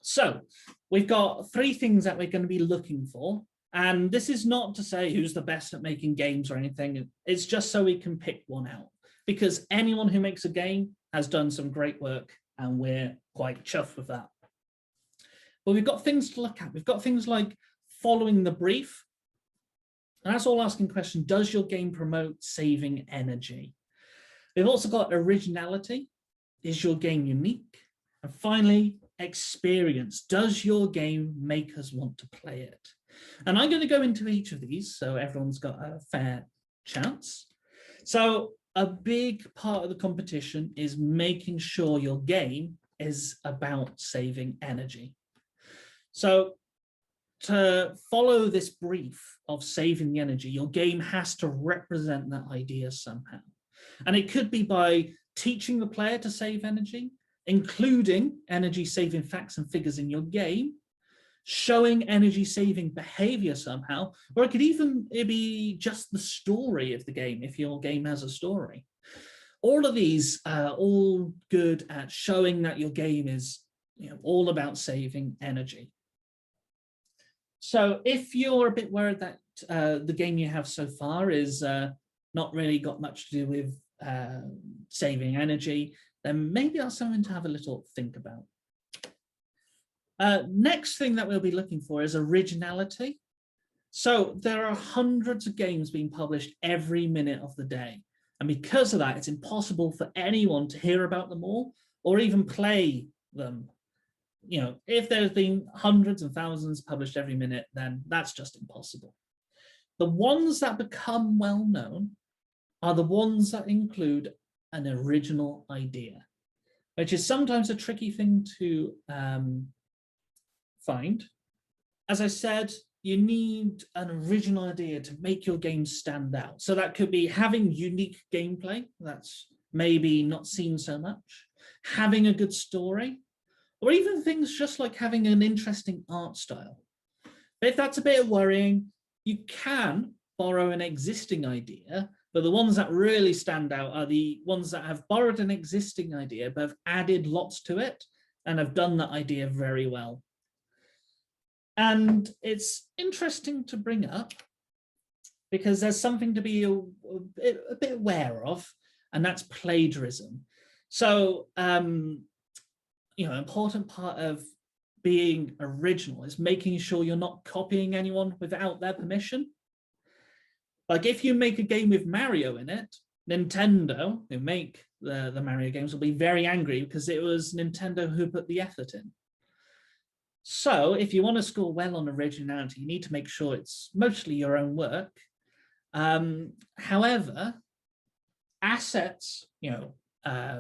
So we've got three things that we're going to be looking for. And this is not to say who's the best at making games or anything. It's just so we can pick one out, because anyone who makes a game has done some great work and we're quite chuffed with that. But we've got things to look at. We've got things like following the brief. And that's all asking the question, does your game promote saving energy? We've also got originality. Is your game unique? And finally, experience. Does your game make us want to play it? And I'm going to go into each of these so everyone's got a fair chance. So a big part of the competition is making sure your game is about saving energy. So to follow this brief of saving the energy, your game has to represent that idea somehow. And it could be by teaching the player to save energy, including energy saving facts and figures in your game, showing energy saving behavior somehow, or it could even be just the story of the game if your game has a story. All of these are all good at showing that your game is, all about saving energy. So if you're a bit worried that the game you have so far is not really got much to do with saving energy, then maybe that's something to have a little think about. Next thing that we'll be looking for is originality. So there are hundreds of games being published every minute of the day. And because of that, it's impossible for anyone to hear about them all or even play them. If there's been hundreds and thousands published every minute, then that's just impossible. The ones that become well known are the ones that include an original idea, which is sometimes a tricky thing to find. As I said, you need an original idea to make your game stand out. So that could be having unique gameplay, that's maybe not seen so much, having a good story, or even things just like having an interesting art style. But if that's a bit worrying, you can borrow an existing idea, but the ones that really stand out are the ones that have borrowed an existing idea, but have added lots to it and have done that idea very well. And it's interesting to bring up because there's something to be a bit aware of, and that's plagiarism. So, an important part of being original is making sure you're not copying anyone without their permission. Like if you make a game with Mario in it, Nintendo, who make the Mario games, will be very angry because it was Nintendo who put the effort in. So if you want to score well on originality, you need to make sure it's mostly your own work. However, assets,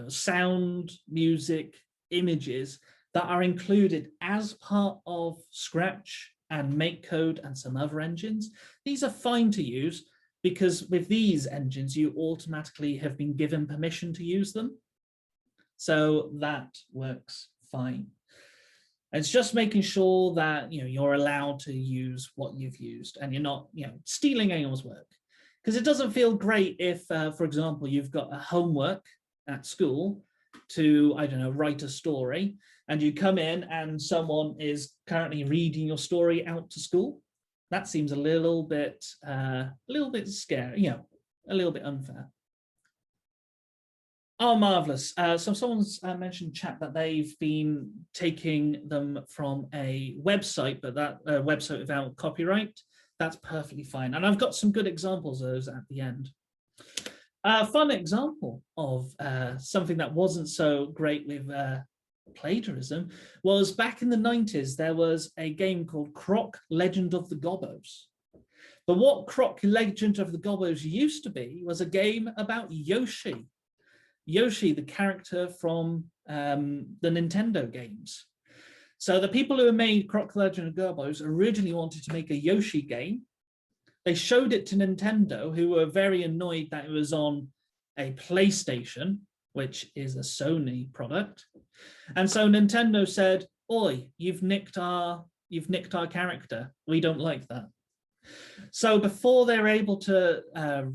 sound, music, images that are included as part of Scratch and MakeCode and some other engines, these are fine to use because with these engines, you automatically have been given permission to use them. So that works fine. It's just making sure that you're allowed to use what you've used and you're not stealing anyone's work, because it doesn't feel great if, for example, you've got a homework at school to, I don't know, write a story, and you come in and someone is currently reading your story out to school. That seems a little bit scary, a little bit unfair. Oh, marvelous. So someone's mentioned chat that they've been taking them from a website, but that website without copyright, that's perfectly fine. And I've got some good examples of those at the end. A fun example of something that wasn't so great with plagiarism was back in the 90s, there was a game called Croc Legend of the Gobbos. But what Croc Legend of the Gobbos used to be was a game about Yoshi. Yoshi, the character from the Nintendo games. So the people who made Croc Legend of Gobbos originally wanted to make a Yoshi game. They showed it to Nintendo, who were very annoyed that it was on a PlayStation, which is a Sony product. And so Nintendo said, "Oi, you've nicked our character. We don't like that." So before they were able to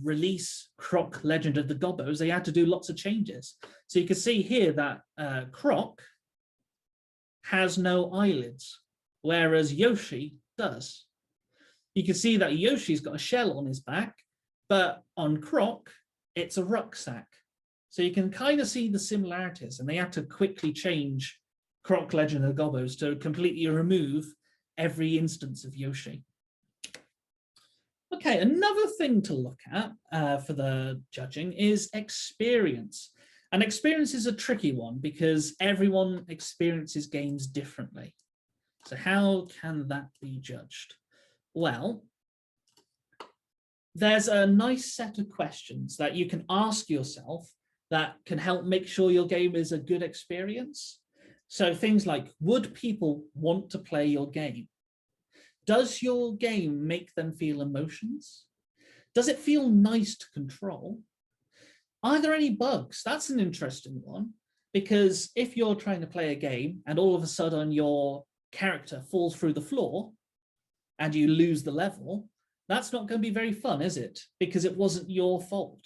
release Croc Legend of the Gobbos, they had to do lots of changes. So you can see here that Croc has no eyelids, whereas Yoshi does. You can see that Yoshi's got a shell on his back, but on Croc, it's a rucksack. So you can kind of see the similarities, and they had to quickly change Croc Legend of Gobbos to completely remove every instance of Yoshi. Okay, another thing to look at for the judging is experience. And experience is a tricky one because everyone experiences games differently. So how can that be judged? Well, there's a nice set of questions that you can ask yourself that can help make sure your game is a good experience. So things like, would people want to play your game? Does your game make them feel emotions? Does it feel nice to control? Are there any bugs? That's an interesting one, because if you're trying to play a game and all of a sudden your character falls through the floor and you lose the level, that's not going to be very fun, is it? Because it wasn't your fault.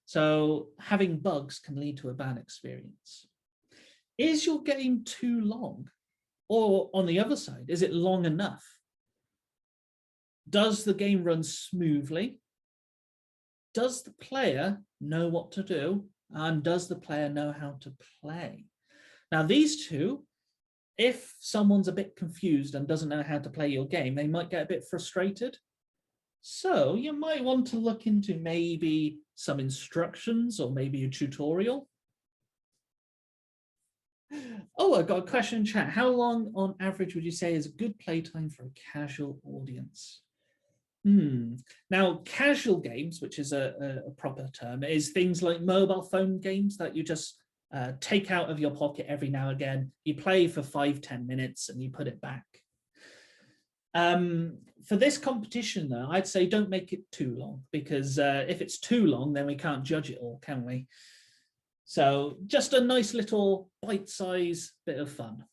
So having bugs can lead to a bad experience. Is your game too long? Or on the other side, is it long enough? Does the game run smoothly? Does the player know what to do? And does the player know how to play? Now, these two, if someone's a bit confused and doesn't know how to play your game, they might get a bit frustrated. So you might want to look into maybe some instructions or maybe a tutorial. Oh, I got a question in chat. How long on average would you say is a good playtime for a casual audience? Now, casual games, which is a proper term, is things like mobile phone games that you just take out of your pocket every now and again. You play for 5-10 minutes and you put it back. For this competition, though, I'd say don't make it too long, because if it's too long, then we can't judge it all, can we? So just a nice little bite-sized bit of fun.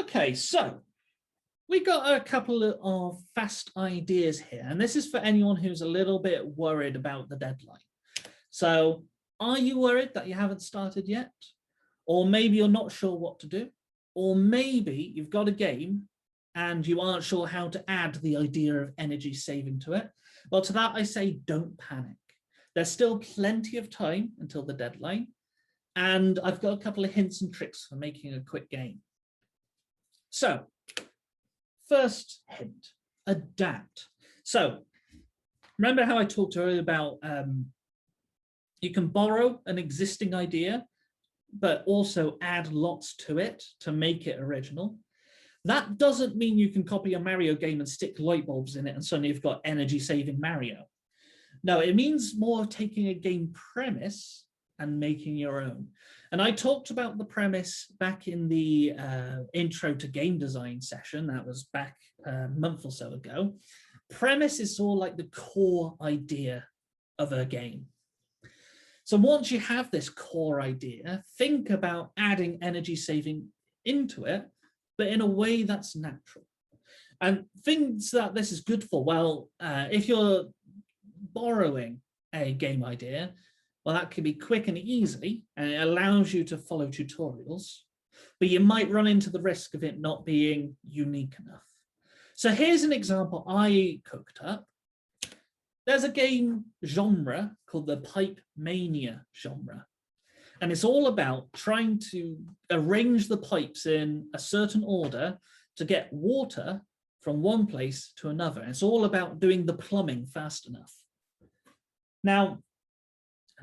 Okay, so we got a couple of fast ideas here, and this is for anyone who's a little bit worried about the deadline. So are you worried that you haven't started yet? Or maybe you're not sure what to do? Or maybe you've got a game and you aren't sure how to add the idea of energy saving to it? Well, to that I say don't panic. There's still plenty of time until the deadline, and I've got a couple of hints and tricks for making a quick game. So, first hint, adapt. So, remember how I talked earlier about you can borrow an existing idea, but also add lots to it to make it original. That doesn't mean you can copy a Mario game and stick light bulbs in it and suddenly you've got energy-saving Mario. No, it means more taking a game premise and making your own. And I talked about the premise back in the intro to game design session. That was back a month or so ago. Premise is all like the core idea of a game. So once you have this core idea, think about adding energy saving into it, but in a way that's natural. And things that this is good for, well, if you're borrowing a game idea, well, that can be quick and easy, and it allows you to follow tutorials, but you might run into the risk of it not being unique enough. So here's an example I cooked up. There's a game genre called the pipe mania genre, and it's all about trying to arrange the pipes in a certain order to get water from one place to another. And it's all about doing the plumbing fast enough. Now,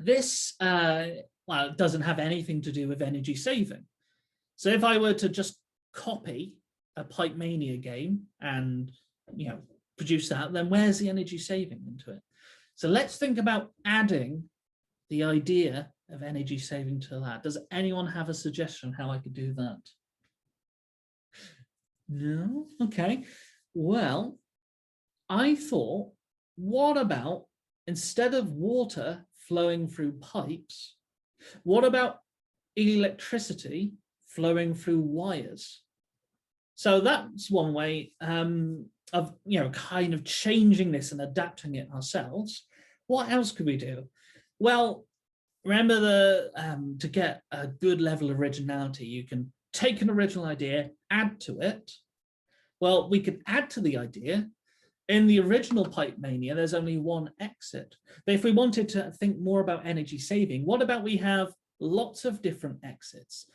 this, well, it doesn't have anything to do with energy saving. So if I were to just copy a pipe mania game and, produce that, then where's the energy saving into it? So let's think about adding the idea of energy saving to that. Does anyone have a suggestion how I could do that? No? Okay. Well, I thought, what about instead of water flowing through pipes, what about electricity flowing through wires? So that's one way of kind of changing this and adapting it ourselves. What else could we do? Well, remember the to get a good level of originality, you can take an original idea, add to it. Well, we could add to the idea. In the original Pipe Mania, there's only one exit. But if we wanted to think more about energy saving, what about we have lots of different exits?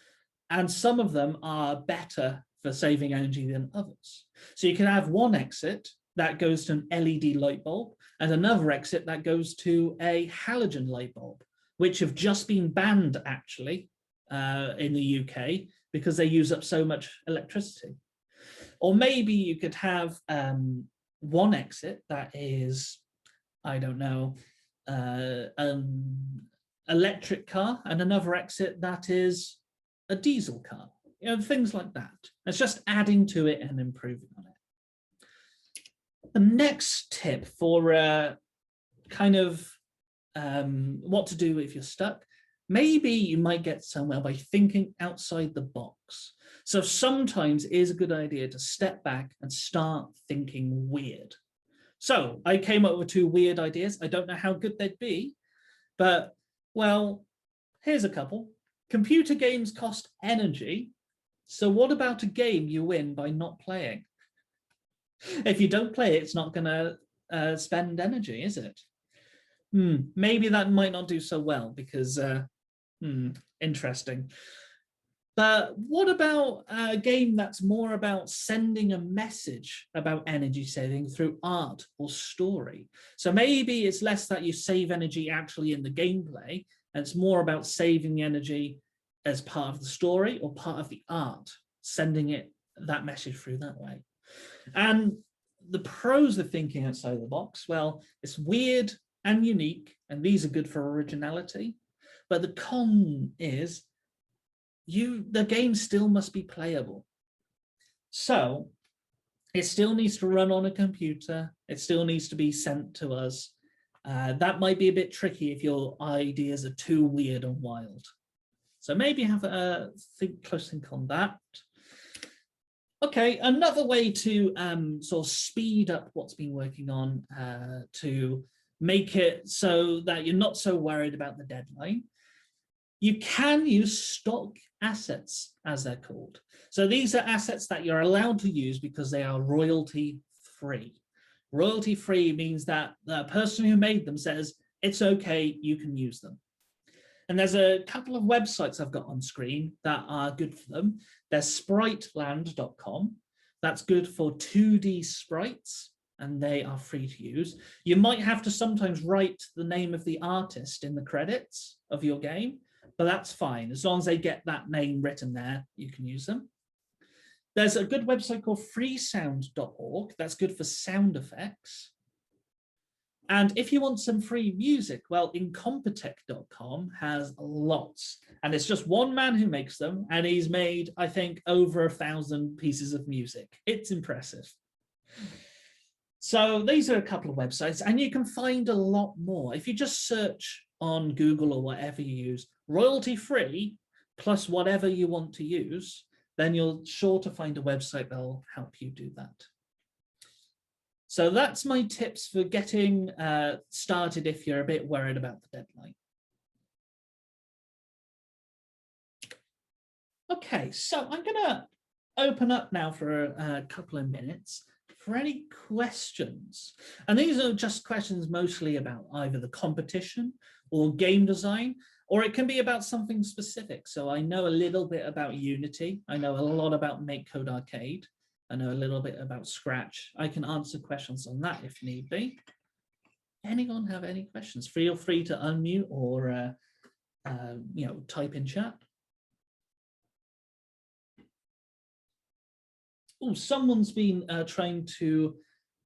And some of them are better for saving energy than others. So you can have one exit that goes to an LED light bulb and another exit that goes to a halogen light bulb, which have just been banned actually in the UK because they use up so much electricity. Or maybe you could have one exit that is, I don't know, electric car, and another exit that is a diesel car, you know, things like that. It's just adding to it and improving on it. The next tip for kind of what to do if you're stuck, maybe you might get somewhere by thinking outside the box. So sometimes it is a good idea to step back and start thinking weird. So I came up with 2 weird ideas. I don't know how good they'd be, but well, here's a couple. Computer games cost energy. So what about a game you win by not playing? If you don't play it, it's not going to spend energy, is it? Maybe that might not do so well because, interesting. But what about a game that's more about sending a message about energy saving through art or story? So maybe it's less that you save energy actually in the gameplay, and it's more about saving the energy as part of the story or part of the art, sending that message through that way. And the pros of thinking outside the box, well, it's weird and unique, and these are good for originality. But the con is the game still must be playable. So it still needs to run on a computer. It still needs to be sent to us. That might be a bit tricky if your ideas are too weird and wild. So maybe have a close think on that. Okay, another way to sort of speed up what's been working on to make it so that you're not so worried about the deadline. You can use stock assets, as they're called. So these are assets that you're allowed to use because they are royalty-free. Royalty-free means that the person who made them says, it's okay, you can use them. And there's a couple of websites I've got on screen that are good for them. There's spriteland.com. That's good for 2D sprites, and they are free to use. You might have to sometimes write the name of the artist in the credits of your game, but that's fine. As long as they get that name written there, you can use them. There's a good website called freesound.org. That's good for sound effects. And if you want some free music, well, incompetech.com has lots. And it's just one man who makes them. And he's made, I think, over 1,000 pieces of music. It's impressive. So these are a couple of websites, and you can find a lot more. If you just search on Google or whatever you use, royalty-free plus whatever you want to use, then you're sure to find a website that'll help you do that. So that's my tips for getting started if you're a bit worried about the deadline. Okay, so I'm going to open up now for a couple of minutes for any questions. And these are just questions mostly about either the competition or game design, or it can be about something specific. So I know a little bit about Unity. I know a lot about MakeCode Arcade. I know a little bit about Scratch. I can answer questions on that if need be. Anyone have any questions? Feel free to unmute or type in chat. Oh, someone's been trying to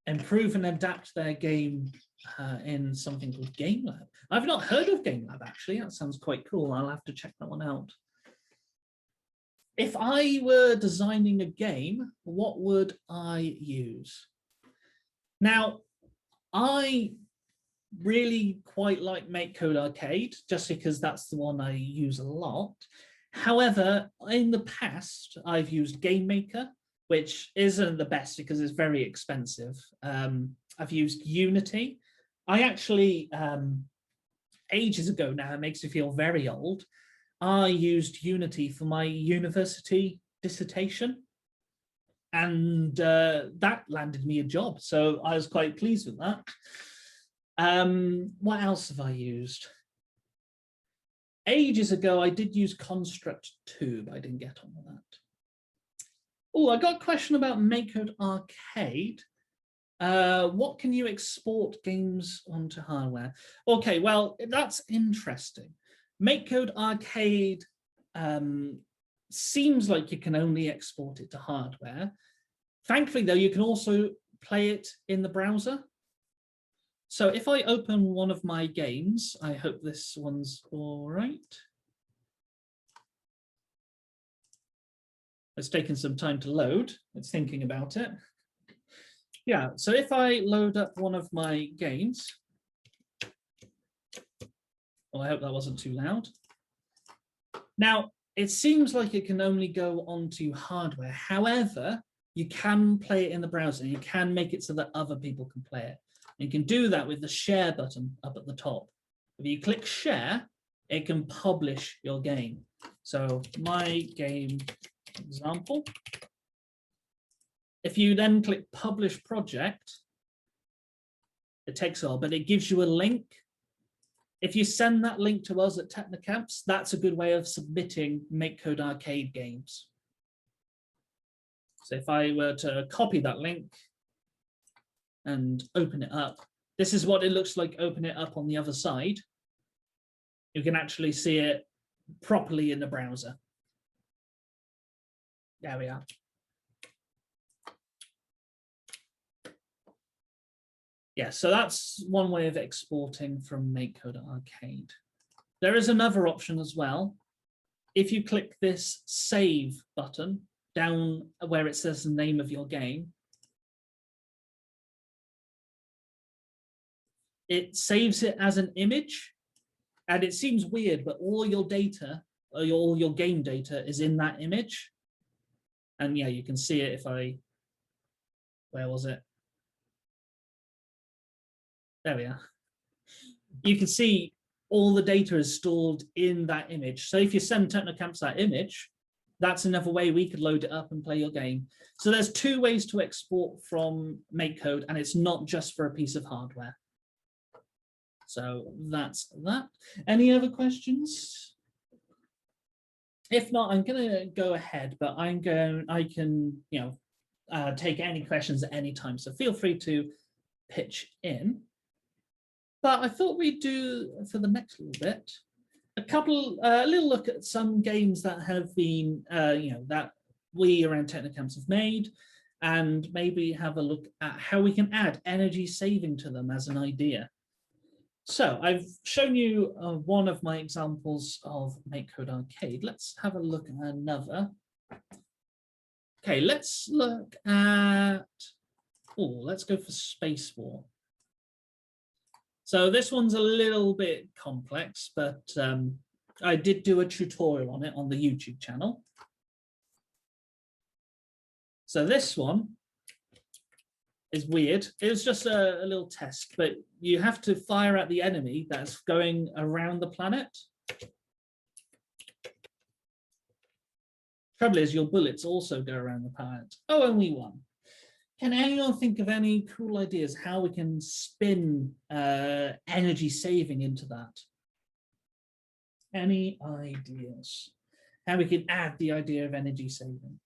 improve and adapt their game in something called GameLab. I've not heard of GameLab, actually. That sounds quite cool. I'll have to check that one out. If I were designing a game, what would I use? Now, I really quite like MakeCode Arcade, just because that's the one I use a lot. However, in the past, I've used Game Maker, which isn't the best because it's very expensive. I've used Unity. I actually ages ago now, it makes me feel very old, I used Unity for my university dissertation. And that landed me a job. So I was quite pleased with that. What else have I used? Ages ago, I did use Construct 2, but I didn't get on with that. Oh, I got a question about MakeCode Arcade. What can you export games onto hardware? Okay, well, that's interesting. MakeCode Arcade seems like you can only export it to hardware. Thankfully, though, you can also play it in the browser. So if I open one of my games, I hope this one's all right. It's taken some time to load. It's thinking about it. Yeah, so if I load up one of my games, oh, I hope that wasn't too loud. Now, it seems like it can only go onto hardware. However, you can play it in the browser. You can make it so that other people can play it. And you can do that with the share button up at the top. If you click share, it can publish your game. So my game example. If you then click publish project, it takes a while, but it gives you a link. If you send that link to us at Technicamps, that's a good way of submitting MakeCode Arcade games. So if I were to copy that link and open it up, this is what it looks like. Open it up on the other side. You can actually see it properly in the browser. There we are. Yeah, so that's one way of exporting from MakeCode Arcade. There is another option as well. If you click this save button down where it says the name of your game, it saves it as an image. And it seems weird, but all your data, all your game data is in that image. And yeah, you can see it if I, where was it? There we are. You can see all the data is stored in that image. So if you send Technicamps that image, that's another way we could load it up and play your game. So there's two ways to export from MakeCode, and it's not just for a piece of hardware. So that's that. Any other questions? If not, I'm going to go ahead, but I can, take any questions at any time. So feel free to pitch in. But I thought we'd do, for the next little bit, a little look at some games that have been, that we around Technicamps have made, and maybe have a look at how we can add energy saving to them as an idea. So I've shown you one of my examples of MakeCode Arcade. Let's have a look at another. Okay, let's look at, let's go for Space War. So this one's a little bit complex, but I did do a tutorial on it on the YouTube channel. So this one is weird. It was just a little test, but you have to fire at the enemy that's going around the planet. Trouble is, your bullets also go around the planet. Oh, only one. Can anyone think of any cool ideas how we can spin energy saving into that? Any ideas? How we can add the idea of energy saving?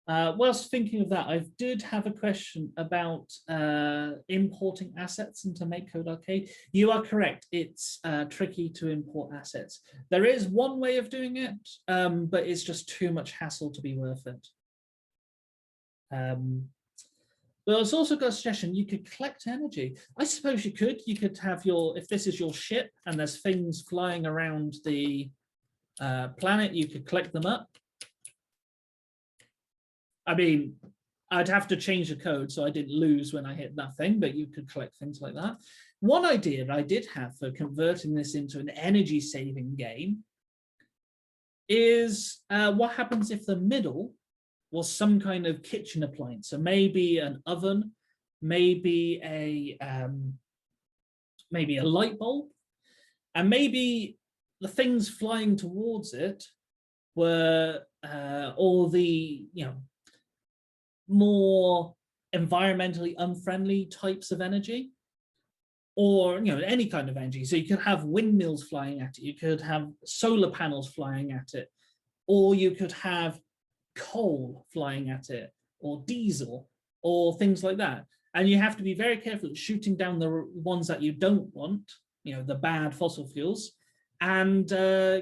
Whilst thinking of that, I did have a question about importing assets into MakeCode Arcade. You are correct, it's tricky to import assets. There is one way of doing it, but it's just too much hassle to be worth it. But it's also got a suggestion, you could collect energy. I suppose you could have if this is your ship and there's things flying around the planet, you could collect them up. I mean, I'd have to change the code so I didn't lose when I hit that thing, but you could collect things like that. One idea that I did have for converting this into an energy saving game is what happens if the middle was some kind of kitchen appliance. So maybe an oven maybe maybe a light bulb, and maybe the things flying towards it were all the more environmentally unfriendly types of energy, or any kind of energy. So you could have windmills flying at it, you could have solar panels flying at it, or you could have coal flying at it, or diesel, or things like that. And you have to be very careful at shooting down the ones that you don't want, the bad fossil fuels, and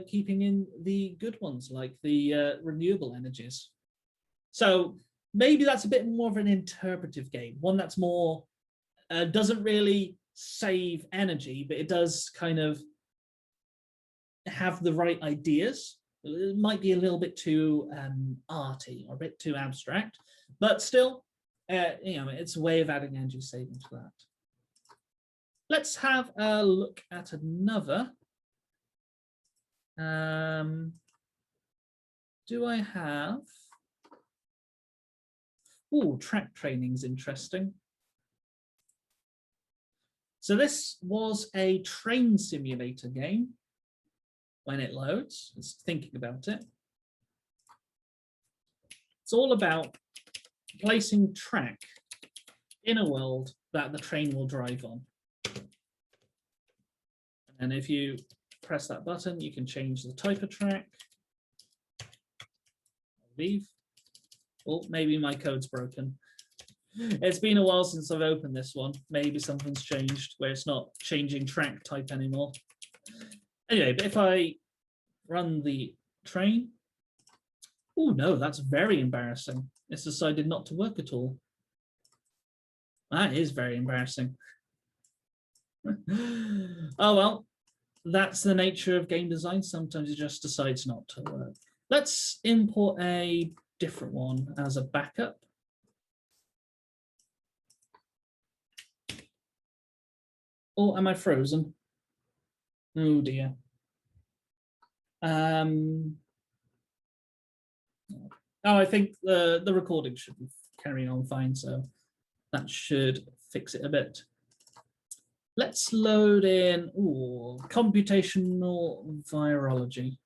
keeping in the good ones, like the renewable energies. So maybe that's a bit more of an interpretive game, one that's more, doesn't really save energy, but it does kind of have the right ideas. It might be a little bit too arty or a bit too abstract, but still, it's a way of adding energy saving to that. Let's have a look at another. Do I have? Oh, track training is interesting. So this was a train simulator game. When it loads, it's thinking about it. It's all about placing track in a world that the train will drive on. And if you press that button, you can change the type of track. I'll leave. Oh, maybe my code's broken. It's been a while since I've opened this one. Maybe something's changed where it's not changing track type anymore. Anyway, but if I run the train, oh no, that's very embarrassing. It's decided not to work at all. That is very embarrassing. Oh well, that's the nature of game design. Sometimes it just decides not to work. Let's import a different one as a backup. Oh, am I frozen? Oh dear. Oh, I think the recording should be carrying on fine, so that should fix it a bit. Let's load in computational virology.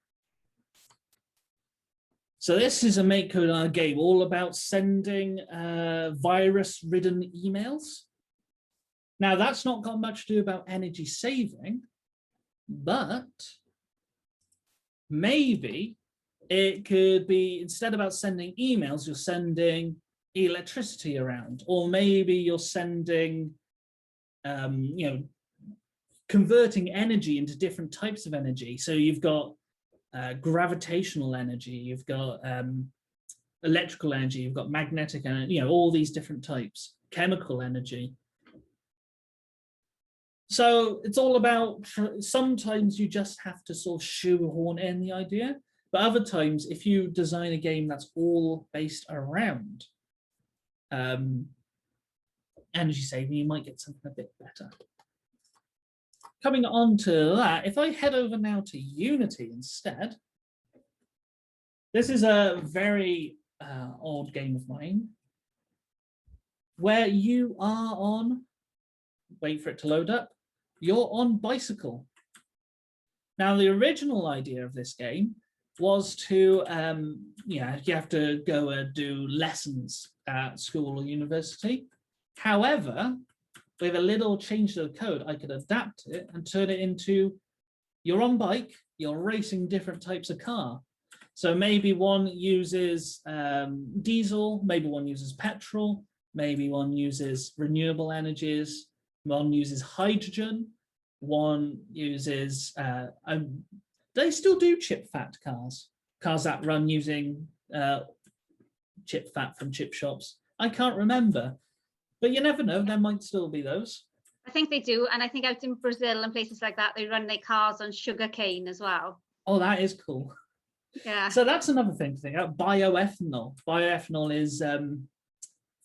So this is a MakeCode game all about sending virus-ridden emails. Now, that's not got much to do about energy saving, but maybe it could be, instead about sending emails, you're sending electricity around, or maybe you're sending, converting energy into different types of energy. So you've got gravitational energy, you've got electrical energy, you've got magnetic energy, all these different types, chemical energy. So it's all about, sometimes you just have to sort of shoehorn in the idea, but other times, if you design a game that's all based around energy saving, you might get something a bit better. Coming on to that, if I head over now to Unity instead, this is a very old game of mine where you are on, wait for it to load up, you're on bicycle. Now, the original idea of this game was to, you have to go and do lessons at school or university. However, with a little change to the code, I could adapt it and turn it into, you're on bike, you're racing different types of car. So maybe one uses diesel, maybe one uses petrol, maybe one uses renewable energies, one uses hydrogen, one uses, they still do chip fat cars that run using chip fat from chip shops. I can't remember, but you never know, there might still be those. I think they do, and I think out in Brazil and places like that, they run their cars on sugar cane as well. Oh, that is cool. Yeah. So that's another thing to think about, bioethanol. Bioethanol is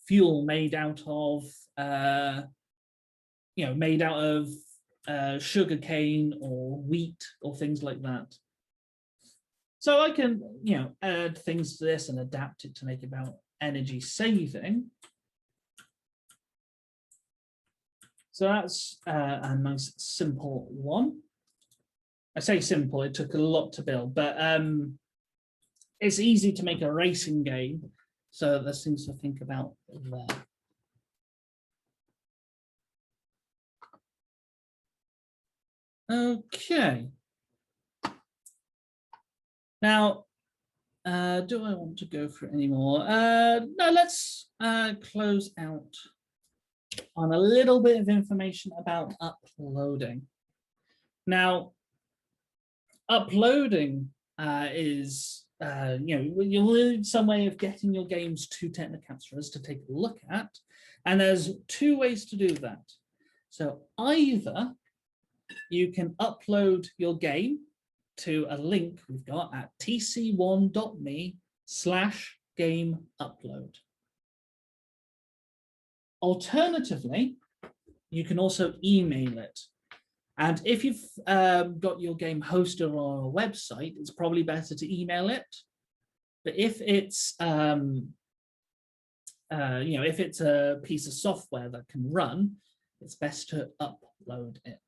fuel made out of, sugar cane or wheat or things like that. So I can, add things to this and adapt it to make it about energy saving. So that's a nice simple one. I say simple, it took a lot to build, but it's easy to make a racing game. So there's things to think about there. Okay. Now, do I want to go for it anymore? No, let's close out on a little bit of information about uploading. Now, uploading is, you'll need some way of getting your games to Technocamps for us to take a look at. And there's two ways to do that. So either you can upload your game to a link we've got at tc1.me/game upload. Alternatively, you can also email it. And if you've got your game hosted on a website, it's probably better to email it. But if it's, if it's a piece of software that can run, it's best to upload it.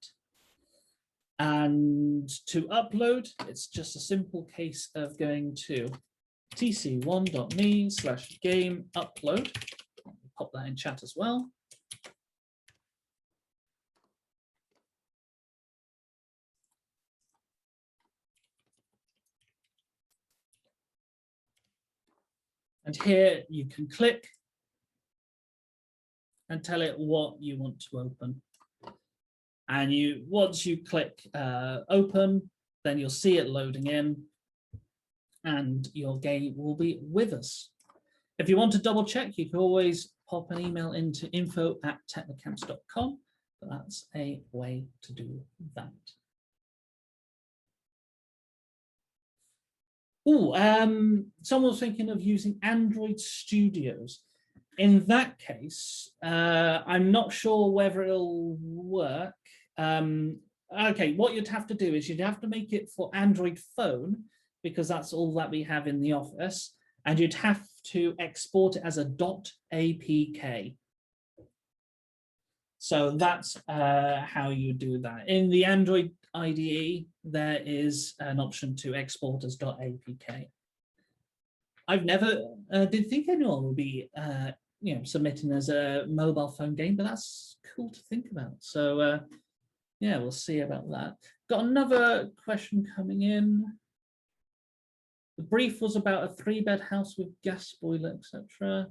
And to upload, it's just a simple case of going to tc1.me/game upload. Pop that in chat as well. And here you can click and tell it what you want to open. And once you click open, then you'll see it loading in and your game will be with us. If you want to double check, you can always pop an email into info@technocamps.com, but that's a way to do that. Someone was thinking of using Android Studios. In that case, I'm not sure whether it'll work. Okay, what you'd have to do is you'd have to make it for Android phone, because that's all that we have in the office, and you'd have to export it as a .apk. So that's how you do that. In the Android IDE, there is an option to export as .apk. I've never did think anyone would be submitting as a mobile phone game, but that's cool to think about. So yeah, we'll see about that. Got another question coming in. The brief was about a 3-bed house with gas boiler, etc.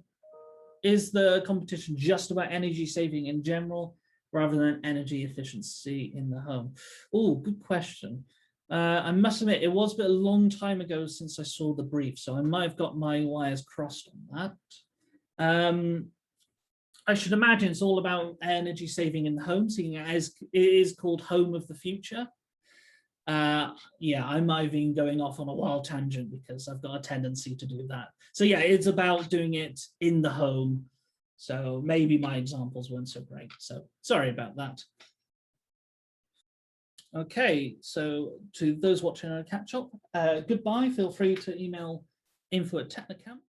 Is the competition just about energy saving in general rather than energy efficiency in the home? Oh, good question. I must admit, it was a long time ago since I saw the brief, so I might have got my wires crossed on that. I should imagine it's all about energy saving in the home, seeing as it is called Home of the Future. Yeah, I might have been going off on a wild tangent because I've got a tendency to do that. So yeah, it's about doing it in the home. So maybe my examples weren't so great. So sorry about that. Okay, so to those watching on a catch up, goodbye. Feel free to email info@technocamps.